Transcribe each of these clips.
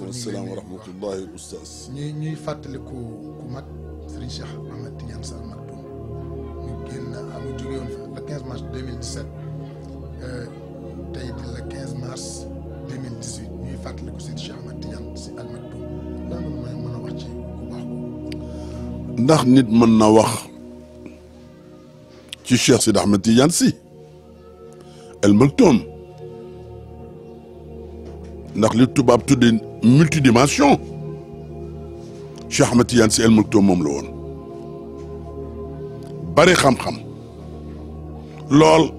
waaleykum salaam wa rahmatullahi oustaz. ñuy fàttaliku ku mag Serigne Cheikh Ahmed Tidiane Sy Al Maktoum ñu génn mu jóge woon fa le 15 mars 2017 tey di le 15 mars 2018 ñuy fàttaliku Serigne Cheikh Ahmed Tidiane Sy Al Maktoum lan la may mën a wax ci ku baax ko. ndax nit mën na wax ci Cheikh Sidi Ahmed Tidiane Sy Al Maktoum ndax li tubaab tudde multidimension Cheikh Ahmed Tidiane Sy Al Maktoum moom la woon bari xam-xam lool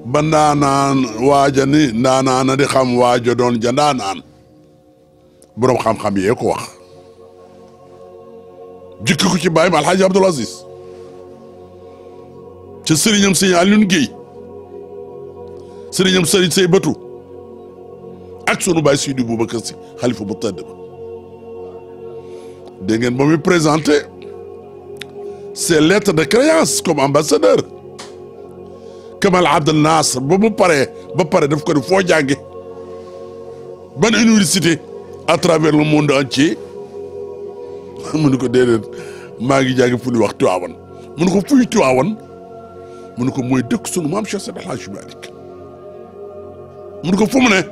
ba ndaanaan waaja ni ndaanaana di xam waaja doon ja ndaanaan boroom xam-xam yee ko wax jikki ko ci bàyyim Alxaaji Abdul Aziz ca sëriñam sëñ Alioune Guèye sëriñam sëriñ Sey Batu ak sunu baay Sidi Boubacar Sy xalifa bu tedd ba dégg ngeen ba muy présenté ses lettres de créance comme ambassadeur Kamal Abdel Nasser ba mu paree ba pare daf ko ne foo jànge ban université à travers le monde entier mu ne ko déedéet maa ngi jànge fu ñuy wax Tiwaawan mu ne ko fuy Tiwaawan mu ne ko mooy dëkk sunu maam Cheikh Seydi El Hadji Malick mu ne ko fu mu ne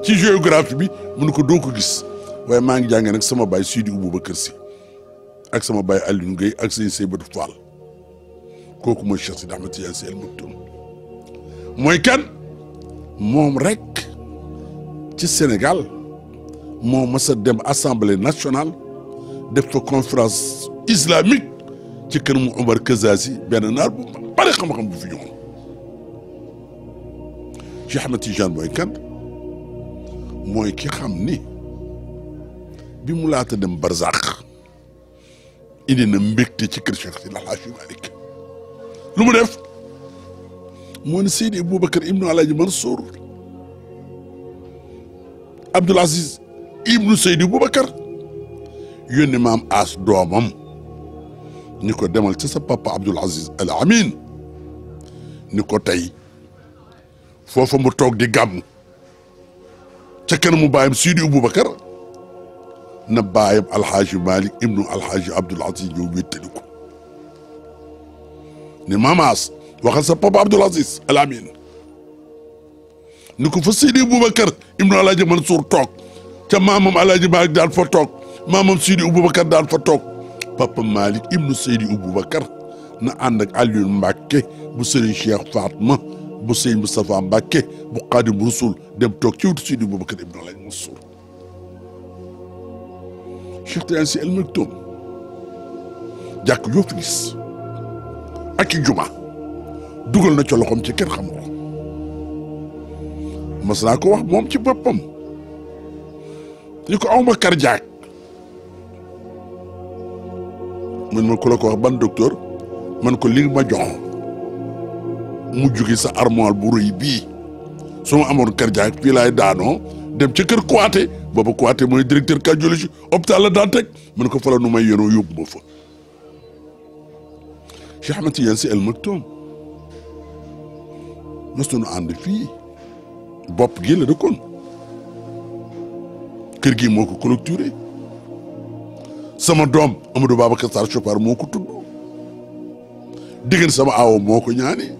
ci géographie bi mu ne ko doo ko gis waaye maa ngi jàngee nag sama baay Sidi Boubacar Sy ak sama baay Alioune Guèye ak sëñ Seybatu Fall kooku mooy Cheikh Sidi Ahmed Tidiane Sy Al Maktoum mooy kan moom rek ci Sénégal moo mas a dem assemblée nationale def fa conférence islamique ci kër mu Omar Kazazi benn naar bu bari xam-xam bu fi ñëwoon Cheikh Ahmed Tidiane mooy kan mooy ki xam ni bi mu laata dem barzaq indi na mbégte ci kër Cheikh Seydi El Hadji Malick lu mu def moo ne Seydi Boubacar ibnu Alaaji Mansour Abdoul Aziz ibnu Seydi Boubacar yónni maam As doomam ni ko demal ci sa papa Abdoul Aziz Al Amin ni ko tey foofa mu toog di gàmm ca kanamu baayam Sidi Boubacar na baayam Alxaaji Malick ibnu Alxaaji Abdoul Aziz ñëw wéttali ko ni maamaas waxal sa papa Abdoul Aziz Al Amin ni ko fa Sidi Boubacar ibnu Alxaaji Mansour toog ca maamam Alxaaji Malick daan fa toog maamam Sidi Boubacar daan fa toog papa Malick ibnu Seydi Boubacar na ànd ak Aliou Mbacke bu Serigne Cheikh Fatma bu Serigne Moustapha Mbacke bu Xaadim Rasul dem toog ci wutu Seydi Boubacar ibnu Alaaji Mansour Cheikh Tidiane Sy Al Maktoum jàkk yoo fi gis ak i juma dugal na ca loxoom ci kenn xam ko mas naa ko wax moom ci boppam ni ko awma cardiaque man ma ku la ko wax ban docteur man ko li ma jox mu jóge sa armoire bu rëy bii su ma amoon cardiaque fii laay daanoo dem ca kër Kouaté booba Kouaté mooy directeur cardiologie hôpital la daan teg man ko fa la nu may yenoo yóbbu ma fa Cheikh Ahmed Tidiane Sy Al Maktoum mos nañu ànd fii bopp gi la dëkkoon kër gi moo ko clôturé sama doom Amadou Babacar Sarr Chopard moo ko tudd diggante sama aawo moo ko ñaani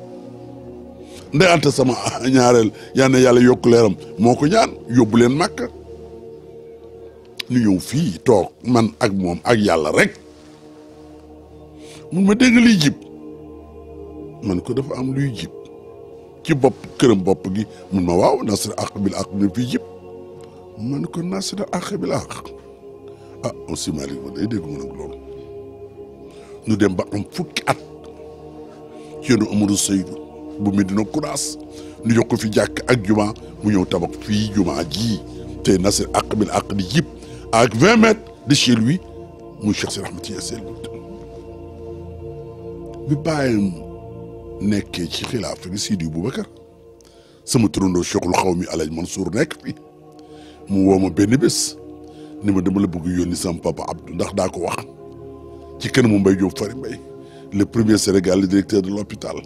ndey ante sama ñaareel yal na yàlla yokk leeram moo ko ñaan yóbbu leen Màkka ñu ñëw fii toog man ak moom ak yàlla rek mun ma dégg liy jib man ko dafa am luy jib ci bopp këram bopp gi mun ma waaw nasr aq bil aq ne fii jib man ko nasr aq bil aq ah aussi Malick ma day dégg mu nag loolu ñu dem ba am fukki at ci yoonu Amadou Seydou bu Medina Gounass ñu jox ko fi jàkk ak juma mu ñëw tabax fii juma ji te nasr aq bil aq di jib avec 20 mètres de chez lui muy Cheikh Seydi Ahmed Tidiane Sy Al Maktoum bi bàyyam nekkee ci xilaafa gi Sidi Boubacar sama turandoo Cheikhul Xawmi Alaaji Mansour nekk fi mu woo ma benn bés ni ma dama la bëgg yónni sama papa Abdou ndax daa ko wax ci kanamu Mbaye Diop Fary Mbaye le premier Sénégal le directeur de l'hôpital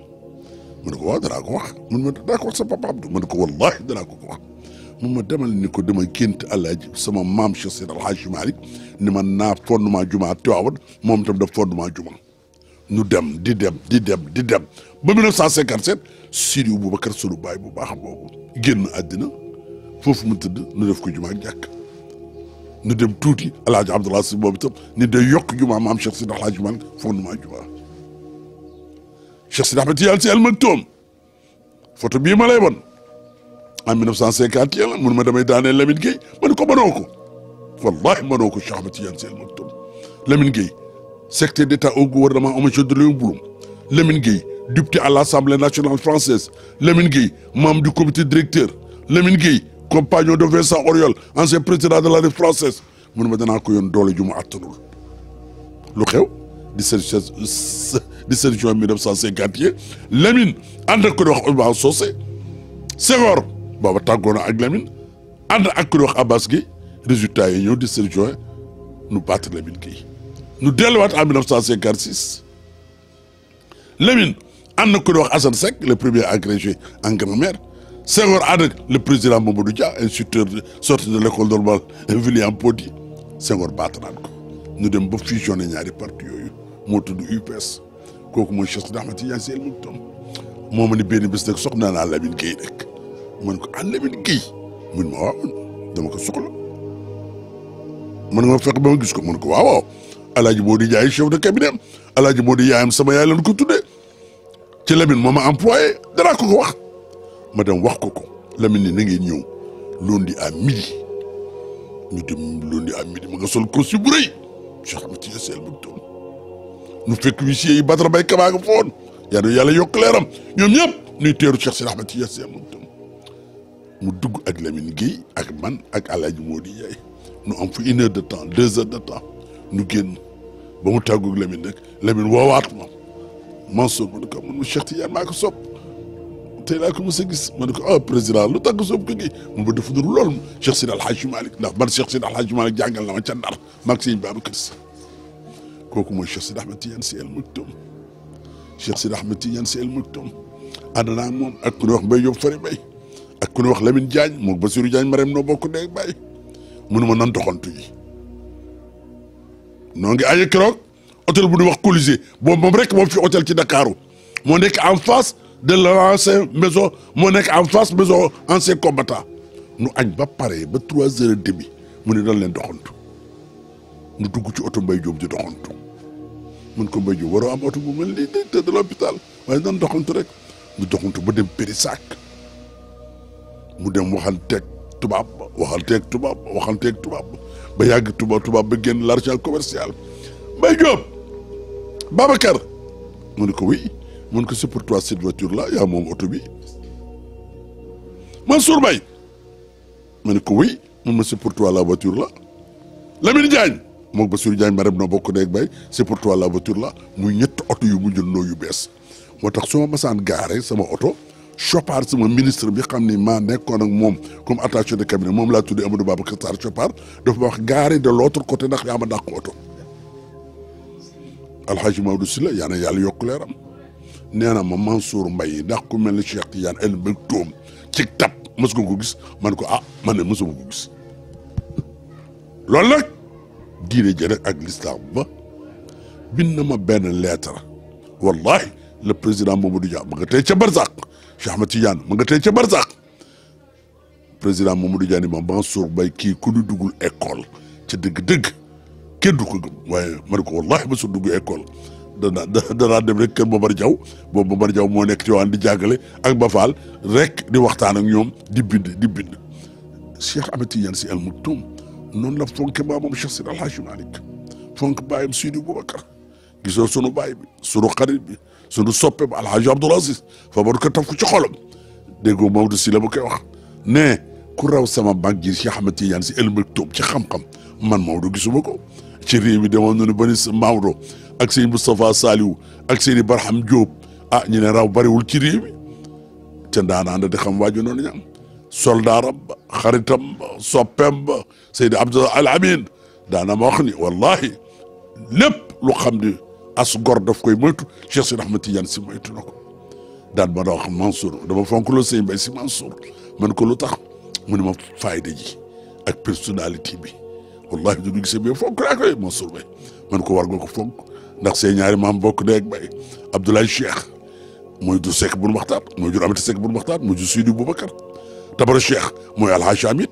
ma ne ko waaw danaa ko wax mun ma danaa ko wax sa papa Abdou ma ne ko wallahi danaa ko wax mu ma demal ni ko dama gént Alaaji sama maam Cheikh Seydi El Hadji Malick ni man naa fondement juma Tiwaawan moom itam def fondement juma nu dem di dem ba 1957 Sidi Boubacar sunu baay bu baax boobu génn àddina foofu mu tëdd nu def ko juma ak jàkk nu dem tuuti Alaaji Abdoulaye Si boobu itam ni day yokk juma maam Cheikh Seydi El Hadji Malick fondement juma Cheikh Sidi Ahmed Tidiane Sy Al Maktoum photo bii ma lay won en 1951 mun ma damay daaneel Lamine Gueye man ko mënoo ko wallahi mënoo ko Cheikh Ahmed Tidiane Sy Al Maktoum Lamine Gueye secrétaire d'État au gouvernement Amadou de Léon Blum Lamine Gueye député à l'Assemblée nationale française Lamine Gueye membre du comité directeur Lamine Gueye compagnon de Vincent Auriol ancien président de la République française mun ma danaa ko yoon doole ju mu attanul lu xew 17 juin 1951 Lamine ànd ak ko di wax Ousmane Socé Senghor booba tàggoo na ak Lamine ànd ak ko di wax Abbas Gueye résultat yi ñëw 17 juin nu battre Lamine Gueye nu delluwaat en 1956 Lamine ànd ak ko di wax Assane Seck le premier agrégé en grammaire Senghor ànd ak le président Mamadou Dia instituteur sorti de l'école normale William Ponty Senghor battre naan ko nu dem ba fusionné ñaari parti yooyu moo tudd UPS kooku mooy Cheikh Sidi Ahmed Tidiane Sy Al Maktoum moo ma ni benn bés nag soxla naa Lamine Gueye rek man ko Lamine Gueye mun ma waaw dama ko soxla man nga ma fekk ba ma gis ko man ko waaw Alaaji Mody Ndiaye chef de cabinet Alaaji Mody yaayam sama yaay lañ ko tuddee ci Lamine moo ma employé danaa ko wax ma dem wax ko Lamine ni na ngeen ñëw lundi à midi ñu dem lundi à midi ma nga sol costume bu rëy Cheikh Ahmed Tidiane Sy Al Maktoum nu fekk huissier yi Badara Mbaye Kaba nga foon yàlla yokk leeram ñoom ñëpp nuy teeru Cheikh Sidi Ahmed Tidiane Sy Al Maktoum mu dugg ak Lamine Gueye ak man ak Alaaji Mody Ndiaye nu am fa 1 heure de temps 2 heures de temps nu génn ba mu tàggu ak Lamine nag Lamine woowaat ma Mansour ma ne ko man ma Cheikh Tidiane maa ko sopp tey laa ko mos a gis ma ne ko président lu tax nga sopp ko gi mun ba defu dul lool Cheikh Sidi El Hadji Malick ndax man Cheikh Sidi El Hadji Malick jàngal na ma ca Ndar maag sëñ Babacar Sy kooku mooy Cheikh Sidi Ahmed Tidiane Sy Al Maktoum Cheikh Sidi Ahmed Tidiane Sy Al Maktoum ànd naa moom ak ku ñuy wax Mbaye Diop Fary Mbaye ak ku ñuy wax Lamine Diagne moom Bassirou Diagne Marème noo bokk ndey bàyyi mënuma nan doxantu yi noo ngi aye keroog hôtel bu ñuy wax Colisée boobu moom rek moom fi hôtel ci Dakaru moo nekk en face de l'ancien maison moo nekk en face maison ancien combattant nu añ ba pare ba 3h30 mu ne dañ leen doxantu nu dugg ci oto Mbaye Diop di doxantu mun ko Mbaye Diop waroo am oto bu mel nii directeur de l'hôpital waaye nan doxantu rek ñu doxantu ba dem Périssac mu dem waxanteeg tubaab ba yàgg tubaab ba génn l'argent commercial Mbaye Diop Babacar mu ne ko oui mun ko c'est pour toi cette voiture là yaa moom oto bi Mansour Mbaye mu ne ko oui mun ma c'est pour toi la voiture là Lamine Diagne moom Bassirou Diagne Marème noo bokk ndey ak baay c'est pour toi la voiture là muy ñett oto yu mu jëndoo yu bees moo tax su ma masaan gaare sama oto Chopard sama ministre bi xam ni maa nekkoon ak moom comme attaché de cabinet moom laa tuddee Amadou Babacar Sarr Chopard dafa ma wax gaare de l'autre côté ndax yaa ma dàq oto Alhaji Maodo Sylla yaa na yàlla yokk leeram nee na ma Mansour Mbaye ndax ku mel ni Cheikh Tidiane Al Maktoum ci tab mës nga ko gis man ko man ne mësuma ko gis loolu nag diine ji rek ak l'islam ba bind na ma benn lettre wallahi le président Mamadou Dia ma nga tey ca Barzak Cheikh Ahmed Tidiane ma nga tey ca Barzak président Mamadou Dia ni ma Mansour Mbaye kii ku ñu duggul école ca dëgg-dëgg kenn du ko gëm waaye man ko wallahi ba su dugg école danaa dem rek kër Momar Diaw boobu Momar Diaw moo nekk ci waan di jàngale ak Bafal rek di waxtaan ak ñoom di bind Cheikh Ahmed Tidiane Sy Al Maktoum noonu la fonke maamam Cheikh Sidi El Hadji Malick fonk baayam Sidi Boubacar gisoo sunu baay bi sunu xarit bi sunu soppe ba Alhaji Abdoul Aziz fa war ko taf ko ci xolam déggoo Maodo Sylla bu koy wax ne ku raw sama mag ji Cheikh Ahmed Tidiane Sy Al Maktoum ci xam-xam man Maodo gisuma ko ci réew mi demoon nañu ba ni Maodo ak sëñ Moustapha Saliou ak sëñ Barham Diop ñu ne raw bariwul ci réew mi te ndaanaan di xam waaju noonu ñam soldaaram ba xaritam ba soppeem ba Seydi Abdou Al Amin daana ma wax ni wallahi lépp lu xam ni as gor daf koy moytu Cheikh Sidi Ahmed Tidiane Sy moytu na ko daan ma wax Mansour dama fonk loolu sëñ Mbaye Sy Mansour man ko lu tax mu ne ma fayda ji ak personnalité bi wallahi du gisee bi fonk laa koy Mansour Mbaye man ko war nga ko fonk ndax seen ñaari maam bokk ndey ak baay Abdoulaye Cheikh mooy du Seck bun Maxtaar mooy jur Amati Seck bun Maxtaar mooy jur Sidi Boubacar Tabara Cheikh mooy Alhaji Amit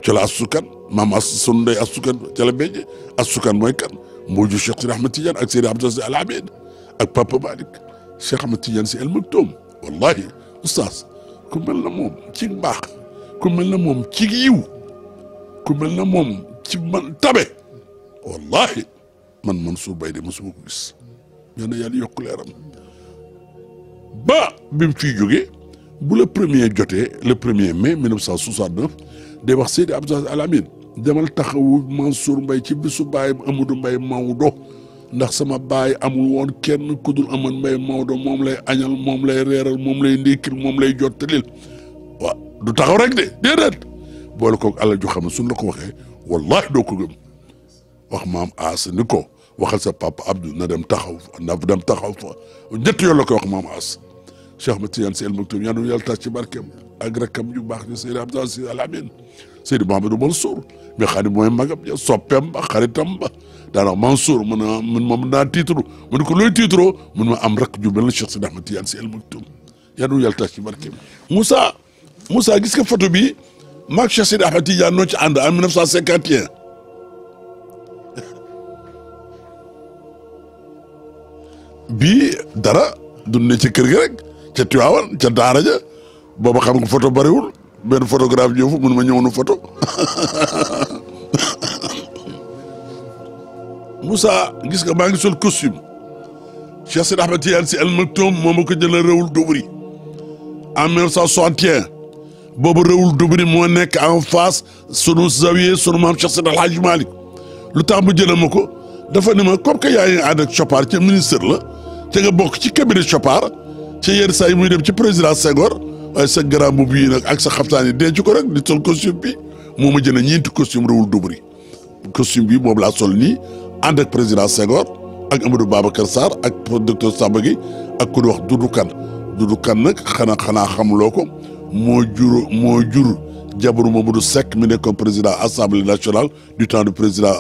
ca la asukan maam as sunu ndey asukan ca la béjje asukan mooy kan mooy jur Cheikh Sidi Ahmed Tidiane ak Seydi Abdou Aziz Al Amine ak Papa Malick Cheikh Ahmed Tidiane si El Maktoum wallahi oustaz ku mel na moom ci mbaax ku mel na moom ci yiw ku mel na moom ci man tabe wallahi man Mansour Mbaye de mosuma ko gis ñoo ne yàlla yokk leeram ba bi mu fiy jógee bu le premier jotee le 1er mai 1969 day wax Seydi Abdou Aziz Al Amine demal taxawu Mansour Mbaye ci bisu baayam Amadou Mbaye Maodo ndax sama baay amul woon kenn ku dul Amadou Mbaye Maodo moom lay añal moom lay reeral moom lay ndékkil moom lay jottalil waaw du taxaw rek de déedéet boole koog alal ju xam ne suñ la ko waxee wallahi doo ko gëm wax maam As ni ko waxal sa papa Abdou na dem taxaw fa ñett yoon la ko wax maam As Cheikh Ahmed Tidiane Sy Al Maktoum yaa ngi yàlla tas ci barkeem ak rakkam yu baax ñu Seydi Abdou Aziz Al Amine Seydi Mouhamadou Mansour mais xam ne mooy magam ja soppeem ba xaritam ba daanaka Mansour mun moom naa tiitru mu ne ko looy tiitroo mun ma am rakk ju mel ne Cheikh Seydi Ahmed Tidiane Sy Al Maktoum yaa ngi yàlla tas ci barkeem Moussa gis nga photo bi maag Cheikh Seydi Ahmed Tidiane noo ci ànd en 1951 bii dara dund ne ci kër gi rek ca Tiwaawan ca daara ja booba xam nga photo bariwul benn photographe ñëw fa mun ma ñëw nu photo Moussa gis nga maa ngi sol costume Cheikh Seydi Ahmed Tidiane Sy Al Maktoum moo ma ko jëlee Réwul Dubri en 1961 boobu Réwul Dubri moo nekk en face sunu zawiye sunu maam Cheikh Seydi El Hadji Malick lu tax mu jëlee ma ko dafa ne ma comme que yaa ngi ànd ak Chopard ca ministre la te nga bokk ci cabinet Chopard ci yenn saa yi muy dem ci président Senghor waaye sa grand mbubb yi nag ak sa xaftaan yi denc ko rek di sol costume bi moo ma jëlee ñeenti costume Réwul Dubri costume bi moom laa sol nii ànd ak président Senghor ak Amadou Babacar Sarr ak docteur Samba Gueye ak ku ñuy wax Doudou Kane nag xanaa xamuloo ko moo jur jabaru Mamadou Seck mi nekkoon président assemblée nationale du temps du président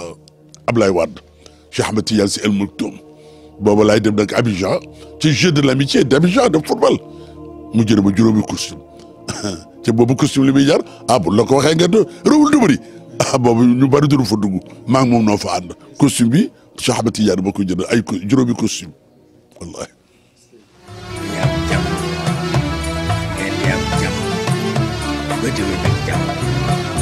Ablaye Wade Cheikh Ahmed Tidiane Sy Al Maktoum booba laay dem nag Abidjan ci jeu de l'amitié d'Abidjan de football mu jëlee ma juróomi costume te boobu costume li muy jar bu la ko waxee nga Réwul Dubri boobu ñu bari duru fa dugg maa ngi moom noo fa ànd costume bi Cheikh Ahmed Tidiane ma ko jënd ay juróomi costume wallahi Ba déwén ak jàmm